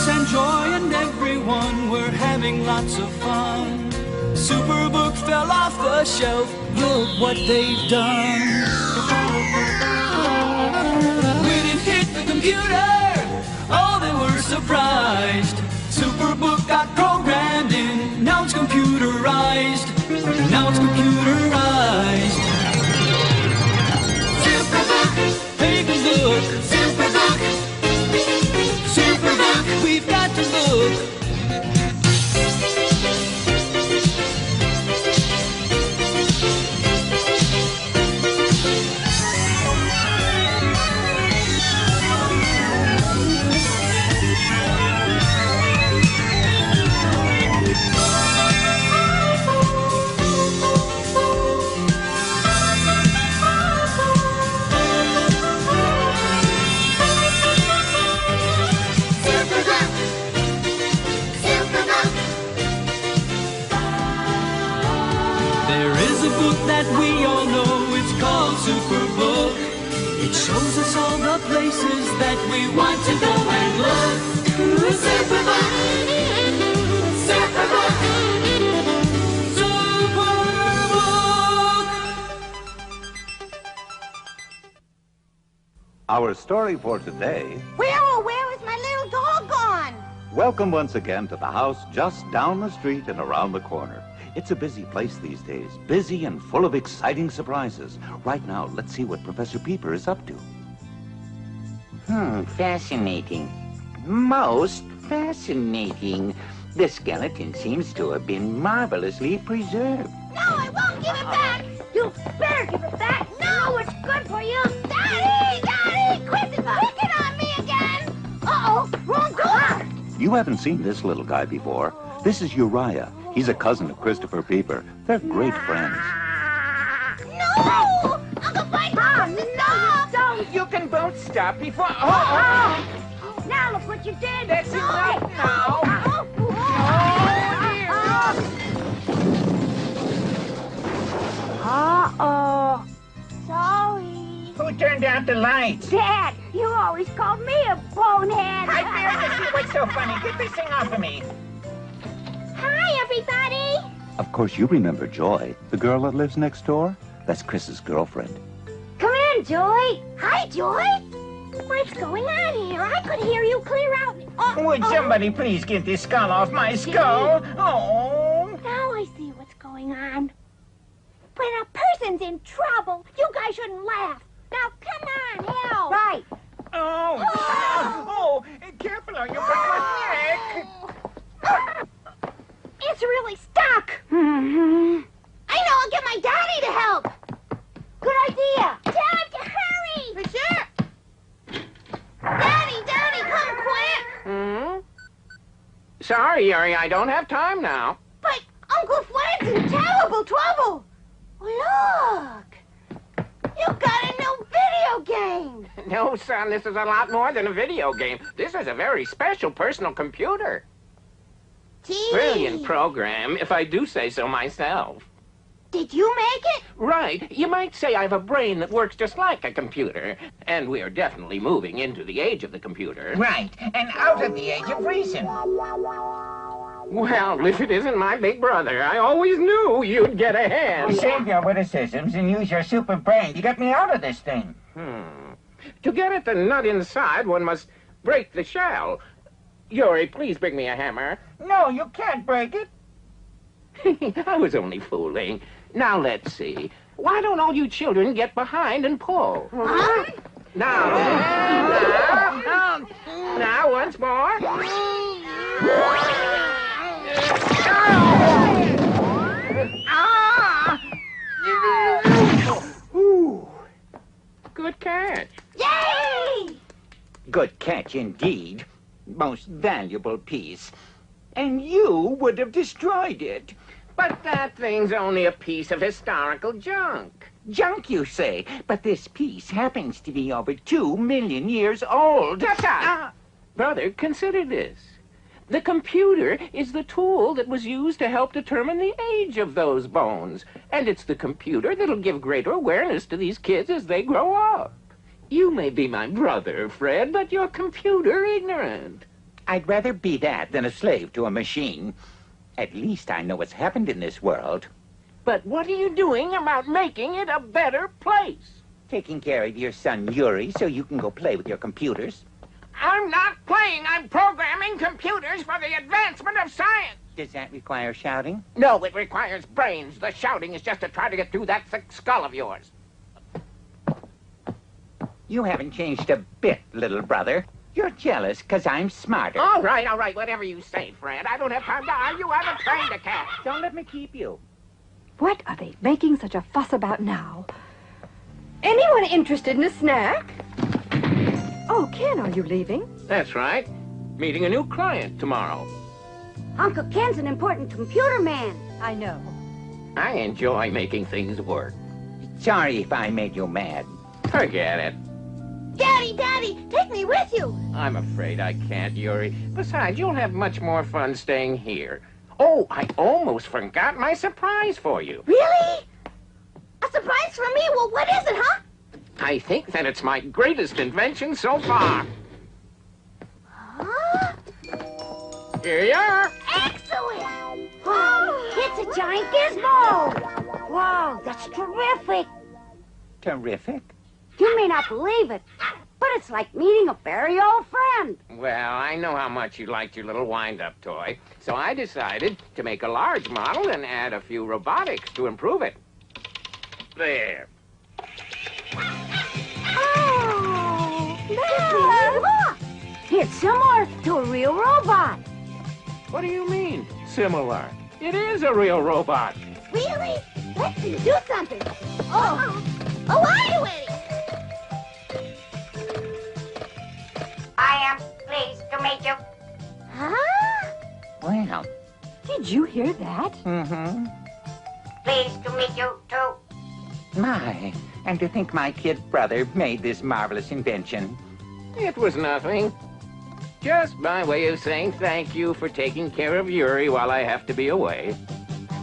Chris and Joy and everyone were having lots of fun. Superbook fell off the shelf, look what they've done. When it hit the computer, oh, they were surprised. Superbook got programmed in, now it's computerized. Now it's computerized. Superbook, take a look. Superbook, Superbook, we've got to look. That we all know, it's called Superbook. It shows us all the places that we want to go and look. Superbook, Superbook, Superbook. Our story for today. Where is my little dog gone? Welcome once again to the house just down the street and around the corner. It's a busy place these days, busy and full of exciting surprises. Right now, let's see what Professor Peeper is up to. Fascinating. Most fascinating. The skeleton seems to have been marvelously preserved. No, I won't give it back! You better give it back! No, it's good for you! Daddy! Daddy! Chris is picking on me again! Uh-oh, wrong door! You haven't seen this little guy before. This is Uriah. He's a cousin of Christopher Peeper. They're great friends. No! Uncle Mike, stop! Don't! You can both stop before... Now look what you did! That's enough now! Uh-oh. Sorry. Who turned out the lights? Dad, you always called me a bonehead. I fear to see what's so funny. Get this thing off of me. Hi, everybody. Of course, you remember Joy, the girl that lives next door? That's Chris's girlfriend. Come in, Joy. Hi, Joy. What's going on here? I could hear you clear out. Would somebody please get this skull off my skull? Oh. Now I see what's going on. When a person's in trouble, you guys shouldn't laugh. Now, come on, help. Right. Oh, careful or you'll break my neck. It's really stuck. I know, I'll get my daddy to help. Good idea. Dad, hurry. For sure. Daddy, come quick. Sorry, Yuri, I don't have time now. But Uncle Fred's in terrible trouble. Look. You got a new video game. No, son, this is a lot more than a video game. This is a very special personal computer. Gee. Brilliant program, if I do say so myself. Did you make it? Right. You might say I have a brain that works just like a computer. And we are definitely moving into the age of the computer. Right, and out of the age of reason. Well, if it isn't my big brother, I always knew you'd get ahead. Save your witticisms and use your super brain to get me out of this thing. To get at the nut inside, one must break the shell. Yuri, please bring me a hammer. No, you can't break it. I was only fooling. Now, let's see. Why don't all you children get behind and pull? Huh? Now, once more. Ooh. Good catch. Yay! Good catch indeed. Most valuable piece. And you would have destroyed it. But that thing's only a piece of historical junk. Junk, you say? But this piece happens to be over 2 million years old. Brother, consider this. The computer is the tool that was used to help determine the age of those bones. And it's the computer that'll give greater awareness to these kids as they grow up. You may be my brother, Fred, but you're computer ignorant. I'd rather be that than a slave to a machine. At least I know what's happened in this world. But what are you doing about making it a better place? Taking care of your son Yuri so you can go play with your computers. I'm not playing. I'm programming computers for the advancement of science. Does that require shouting? No, it requires brains. The shouting is just to try to get through that thick skull of yours. You haven't changed a bit, little brother. You're jealous because I'm smarter. All right, whatever you say, Fred. I don't have time to argue. I have a train to catch. Don't let me keep you. What are they making such a fuss about now? Anyone interested in a snack? Oh, Ken, are you leaving? That's right. Meeting a new client tomorrow. Uncle Ken's an important computer man. I know. I enjoy making things work. Sorry if I made you mad. Forget it. Daddy, take me with you. I'm afraid I can't, Yuri. Besides, you'll have much more fun staying here. Oh, I almost forgot my surprise for you. Really? A surprise for me? Well, what is it, huh? I think that it's my greatest invention so far. Huh? Here you are. Excellent! Oh, it's a giant gizmo! Wow, that's terrific! Terrific? You may not believe it, but it's like meeting a very old friend. Well, I know how much you liked your little wind-up toy, so I decided to make a large model and add a few robotics to improve it. There. Oh, look! It's similar to a real robot. What do you mean, similar? It is a real robot. Really? Let's do something. Oh, are you ready? I am pleased to meet you. Huh? Well. Did you hear that? Mm-hmm. Pleased to meet you, too. My, and to think my kid brother made this marvelous invention. It was nothing. Just my way of saying thank you for taking care of Yuri while I have to be away.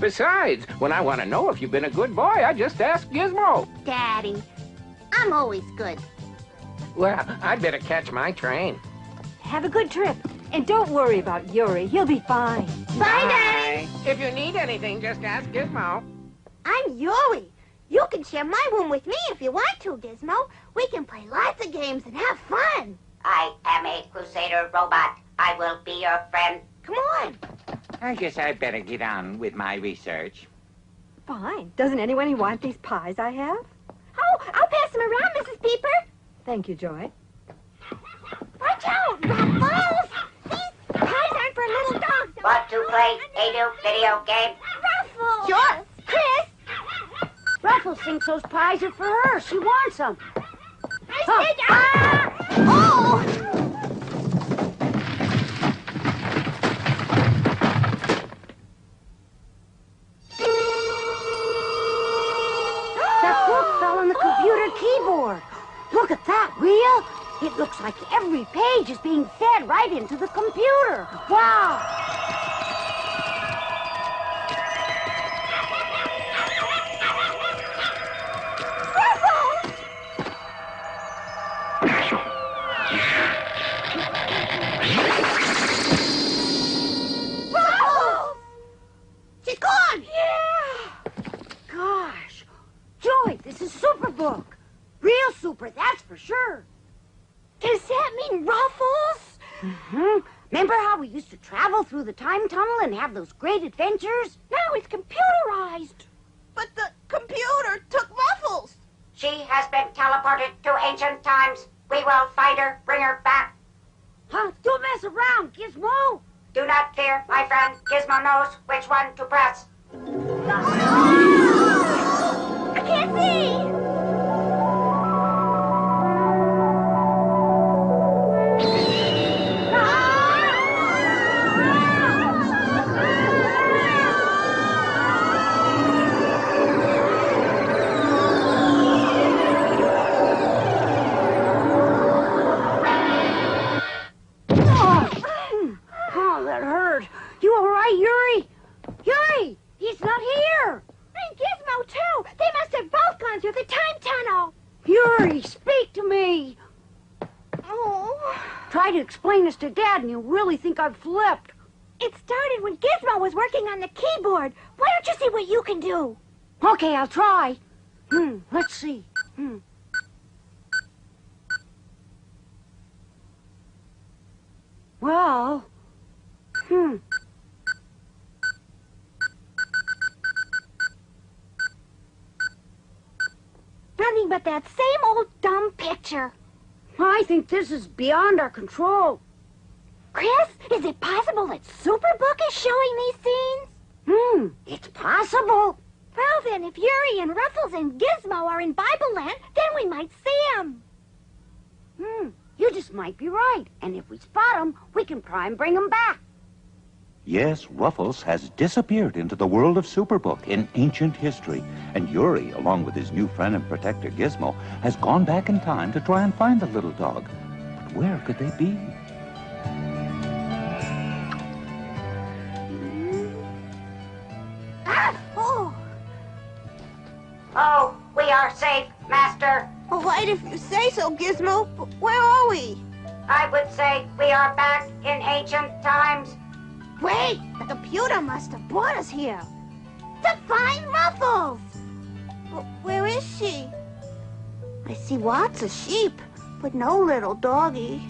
Besides, when I want to know if you've been a good boy, I just ask Gizmo. Daddy, I'm always good. Well, I'd better catch my train. Have a good trip. And don't worry about Yuri. He'll be fine. Bye, Daddy. If you need anything, just ask Gizmo. I'm Yuri. You can share my room with me if you want to, Gizmo. We can play lots of games and have fun. I am a Crusader robot. I will be your friend. Come on. I guess I better get on with my research. Fine. Doesn't anyone want these pies I have? Oh, I'll pass them around, Mrs. Peeper. Thank you, Joy. Watch out, Ruffles! These pies aren't for little dogs. Want to play a new video game? Ruffles! Sure. Chris! Ruffles thinks those pies are for her. She wants them. Oh! That book fell on the computer keyboard. Look at that, Rhea. It looks like every page is being fed right into the computer. Wow. She's gone! Yeah! Gosh. Joy, this is Superbook. Real super, that's for sure. Does that mean Ruffles? Mm-hmm. Remember how we used to travel through the time tunnel and have those great adventures? Now it's computerized. But the computer took Ruffles. She has been teleported to ancient times. We will find her, bring her back. Huh? Don't mess around, Gizmo. Do not fear, my friend. Gizmo knows which one to press. I can't see. Oh, that hurt. You all right, Yuri? Yuri, he's not here. And Gizmo, too. They must have both gone through the time tunnel. Yuri, speak to me. Oh. Try try to explain this to Dad and you'll really think I've flipped. It started when Gizmo was working on the keyboard. Why don't you see what you can do? Okay, I'll try. Let's see. Well, nothing but that same old dumb picture. I think this is beyond our control. Chris, is it possible that Superbook is showing these scenes? It's possible. Well, then, if Yuri and Ruffles and Gizmo are in Bible Land, then we might see them. You just might be right. And if we spot them, we can try and bring them back. Yes, Ruffles has disappeared into the world of Superbook in ancient history. And Yuri, along with his new friend and protector Gizmo, has gone back in time to try and find the little dog. But where could they be? Oh, we are safe, Master. All right, if you say so, Gizmo. But where are we? I would say we are back in ancient times. Wait, the computer must have brought us here. To find Ruffles. Where is she? I see lots of sheep, but no little doggy.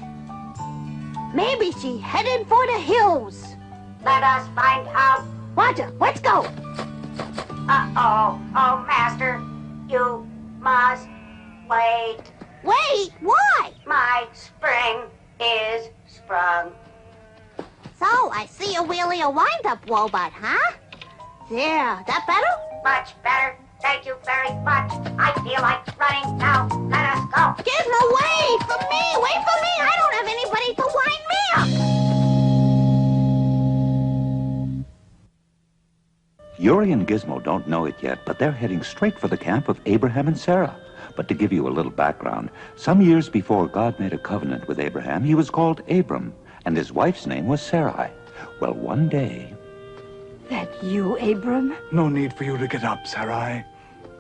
Maybe she headed for the hills. Let us find out. Roger, let's go. Uh-oh. Oh, Master, you must wait. Wait, why? My spring is sprung. So, I see a wheelie a wind-up robot, huh? There, that better? Much better. Thank you very much. I feel like running now. Let us go. Gizmo, wait for me! Wait for me! I don't have anybody to wind me up! Yuri and Gizmo don't know it yet, but they're heading straight for the camp of Abraham and Sarah. But to give you a little background, some years before God made a covenant with Abraham, he was called Abram, and his wife's name was Sarai. Well, one day... That you, Abram? No need for you to get up, Sarai.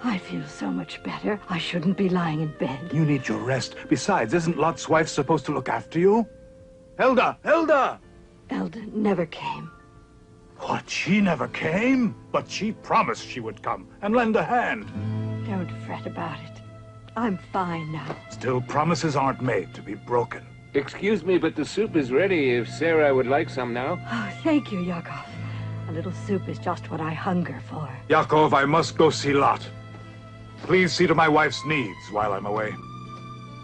I feel so much better. I shouldn't be lying in bed. You need your rest. Besides, isn't Lot's wife supposed to look after you? Hilda! Hilda! Elda never came. What, she never came? But she promised she would come and lend a hand. Don't fret about it. I'm fine now. Still, promises aren't made to be broken. Excuse me, but the soup is ready if Sarah would like some now. Oh, thank you, Yakov. A little soup is just what I hunger for. Yakov, I must go see Lot. Please see to my wife's needs while I'm away.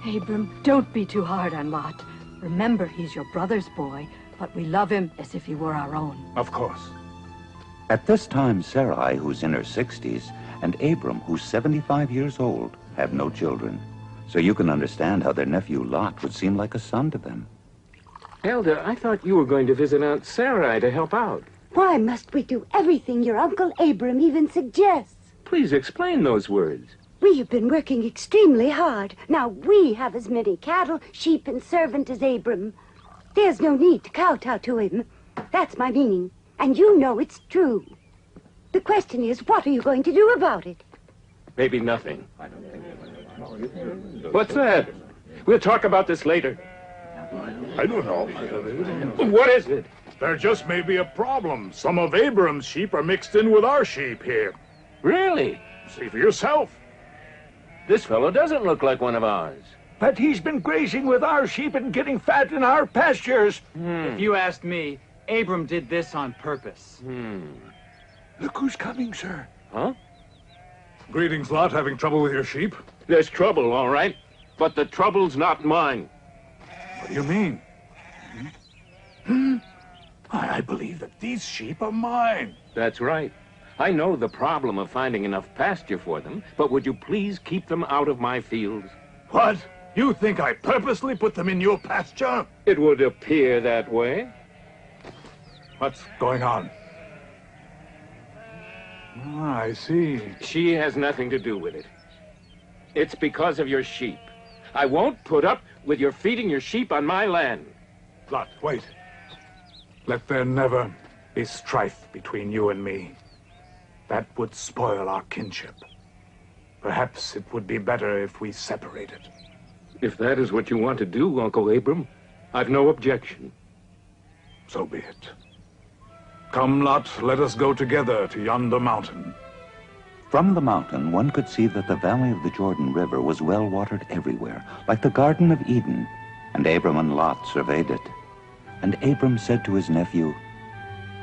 Abram, don't be too hard on Lot. Remember, he's your brother's boy, but we love him as if he were our own. Of course. At this time, Sarai, who's in her 60s, and Abram, who's 75 years old, have no children. So you can understand how their nephew Lot would seem like a son to them. Hilda, I thought you were going to visit Aunt Sarai to help out. Why must we do everything your Uncle Abram even suggests? Please explain those words. We have been working extremely hard. Now we have as many cattle, sheep, and servant as Abram. There's no need to kowtow to him. That's my meaning. And you know it's true. The question is, what are you going to do about it? Maybe nothing. What's that? We'll talk about this later. I don't know. What is it? There just may be a problem. Some of Abram's sheep are mixed in with our sheep here. Really? See for yourself. This fellow doesn't look like one of ours. But he's been grazing with our sheep and getting fat in our pastures. If you asked me, Abram did this on purpose. Look who's coming, sir. Huh? Greetings, Lot. Having trouble with your sheep? There's trouble, all right. But the trouble's not mine. What do you mean? I believe that these sheep are mine. That's right. I know the problem of finding enough pasture for them, but would you please keep them out of my fields? What? You think I purposely put them in your pasture? It would appear that way. What's going on? I see. She has nothing to do with it. It's because of your sheep. I won't put up with your feeding your sheep on my land. Lot, wait. Let there never be strife between you and me. That would spoil our kinship. Perhaps it would be better if we separated. If that is what you want to do, Uncle Abram, I've no objection. So be it. Come, Lot, let us go together to yonder mountain. From the mountain, one could see that the valley of the Jordan River was well watered everywhere, like the Garden of Eden, and Abram and Lot surveyed it. And Abram said to his nephew,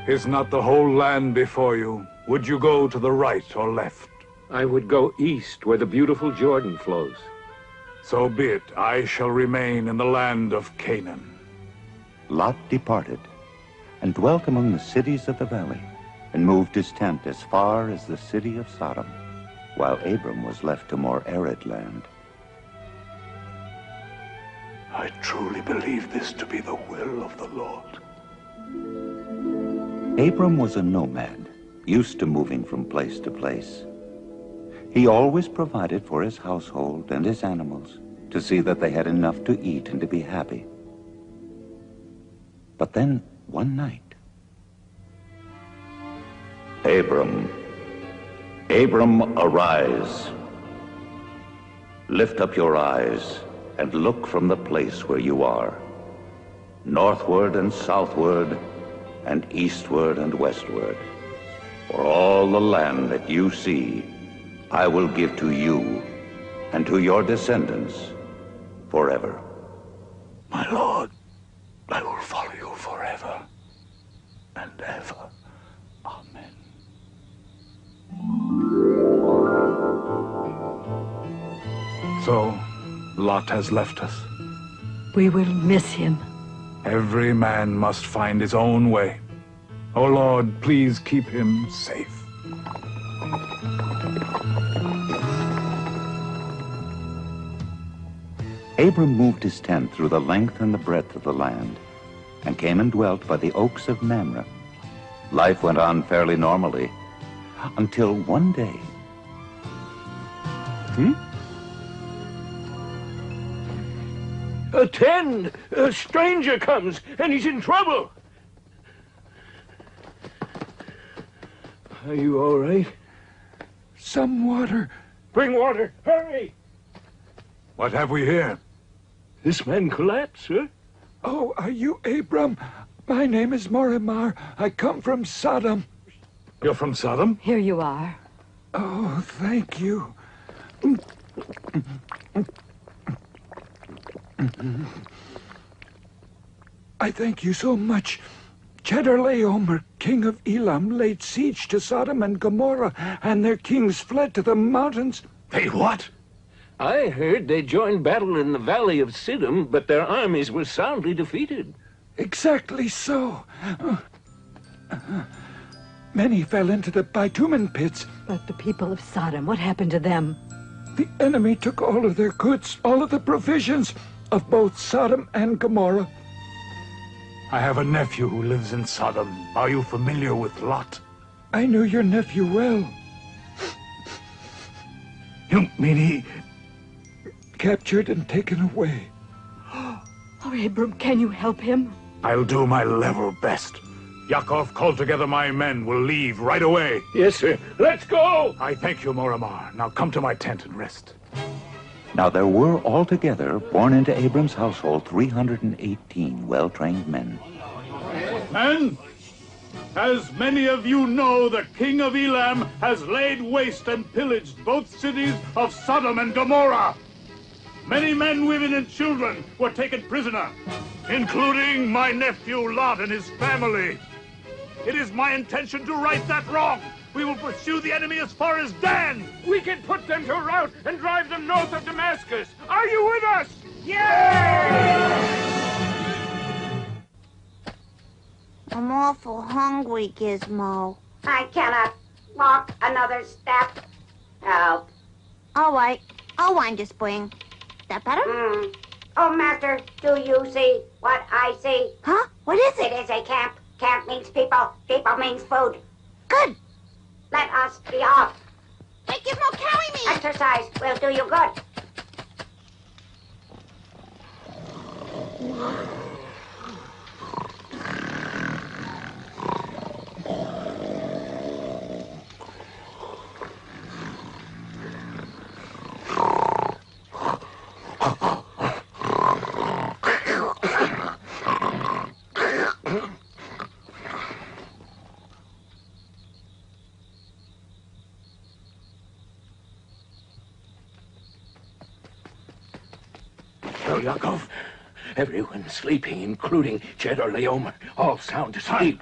Is not the whole land before you? Would you go to the right or left? I would go east where the beautiful Jordan flows. So be it. I shall remain in the land of Canaan. Lot departed, and dwelt among the cities of the valley, and moved his tent as far as the city of Sodom, while Abram was left to more arid land. I truly believe this to be the will of the Lord. Abram was a nomad, used to moving from place to place. He always provided for his household and his animals to see that they had enough to eat and to be happy. But then, one night, Abram, arise. Lift up your eyes and look from the place where you are, northward and southward, and eastward and westward. For all the land that you see, I will give to you and to your descendants forever. My Lord, I will follow you forever and ever. Amen. So, Lot has left us. We will miss him. Every man must find his own way. Oh Lord, please keep him safe. Abram moved his tent through the length and the breadth of the land, and came and dwelt by the oaks of Mamre. Life went on fairly normally, until one day. Attend! A stranger comes, and he's in trouble. Are you all right? Some water. Bring water. Hurry! What have we here? This man collapsed, sir. Oh, are you Abram? My name is Morimar. I come from Sodom. You're from Sodom? Here you are. Oh, thank you. I thank you so much. Chedorlaomer, king of Elam, laid siege to Sodom and Gomorrah, and their kings fled to the mountains. They what? I heard they joined battle in the valley of Siddim, but their armies were soundly defeated. Exactly so. Many fell into the bitumen pits. But the people of Sodom, what happened to them? The enemy took all of their goods, all of the provisions of both Sodom and Gomorrah. I have a nephew who lives in Sodom. Are you familiar with Lot? I knew your nephew well. You mean he... Captured and taken away. Oh, Abram, can you help him? I'll do my level best. Yaakov, call together my men. We'll leave right away. Yes, sir. Let's go! I thank you, Morimar. Now come to my tent and rest. Now there were altogether born into Abram's household 318 well-trained men. And as many of you know, the king of Elam has laid waste and pillaged both cities of Sodom and Gomorrah. Many men, women, and children were taken prisoner, including my nephew Lot and his family. It is my intention to right that wrong. We will pursue the enemy as far as Dan. We can put them to rout and drive them north of Damascus. Are you with us? I'm awful hungry, Gizmo. I cannot walk another step. Help. All right, I'll wind a spring. That better? Oh, Master, do you see what I see? Huh? What is It it? is a camp. Camp means people. People means food. Good. Let us be off. Hey, Gizmo, carry me. Exercise will do you good. Oh, Yakov. Everyone's sleeping, including Cheddar Leomer. All sound asleep.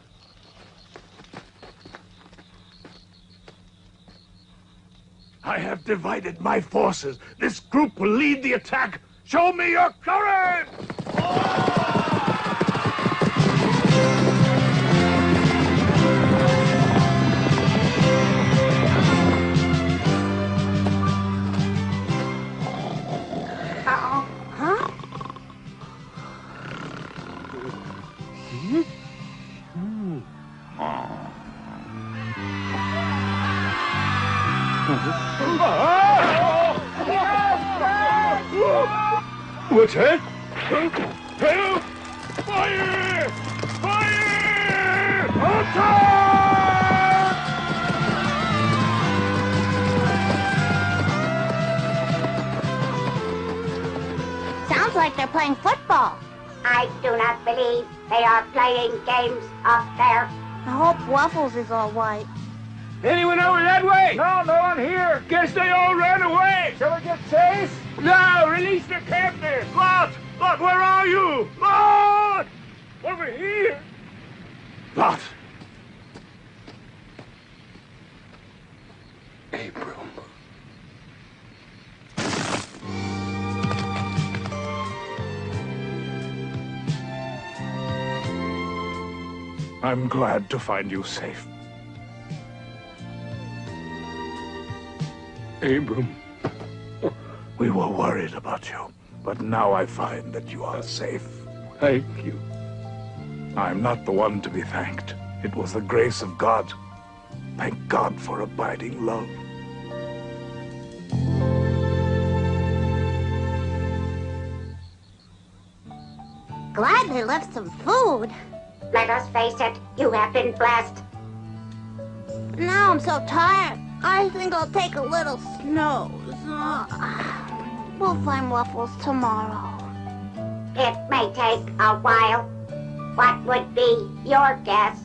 I have divided my forces. This group will lead the attack. Show me your courage! Huh? What's that? Help! Fire! Fire! Attack! Sounds like they're playing football. I do not believe they are playing games up there. I hope Ruffles is all right. Anyone over that way? No one here. Guess they all ran away. Shall we get chase? No, release the captive. Lot, where are you? Lot! Over here. Lot. Abram. I'm glad to find you safe. Abram. We were worried about you, but now I find that you are safe. Thank you. I'm not the one to be thanked. It was the grace of God. Thank God for abiding love. Glad they left some food. Let us face it, you have been blessed. Now I'm so tired. I think I'll take a little snooze. We'll find Ruffles tomorrow. It may take a while. What would be your guess?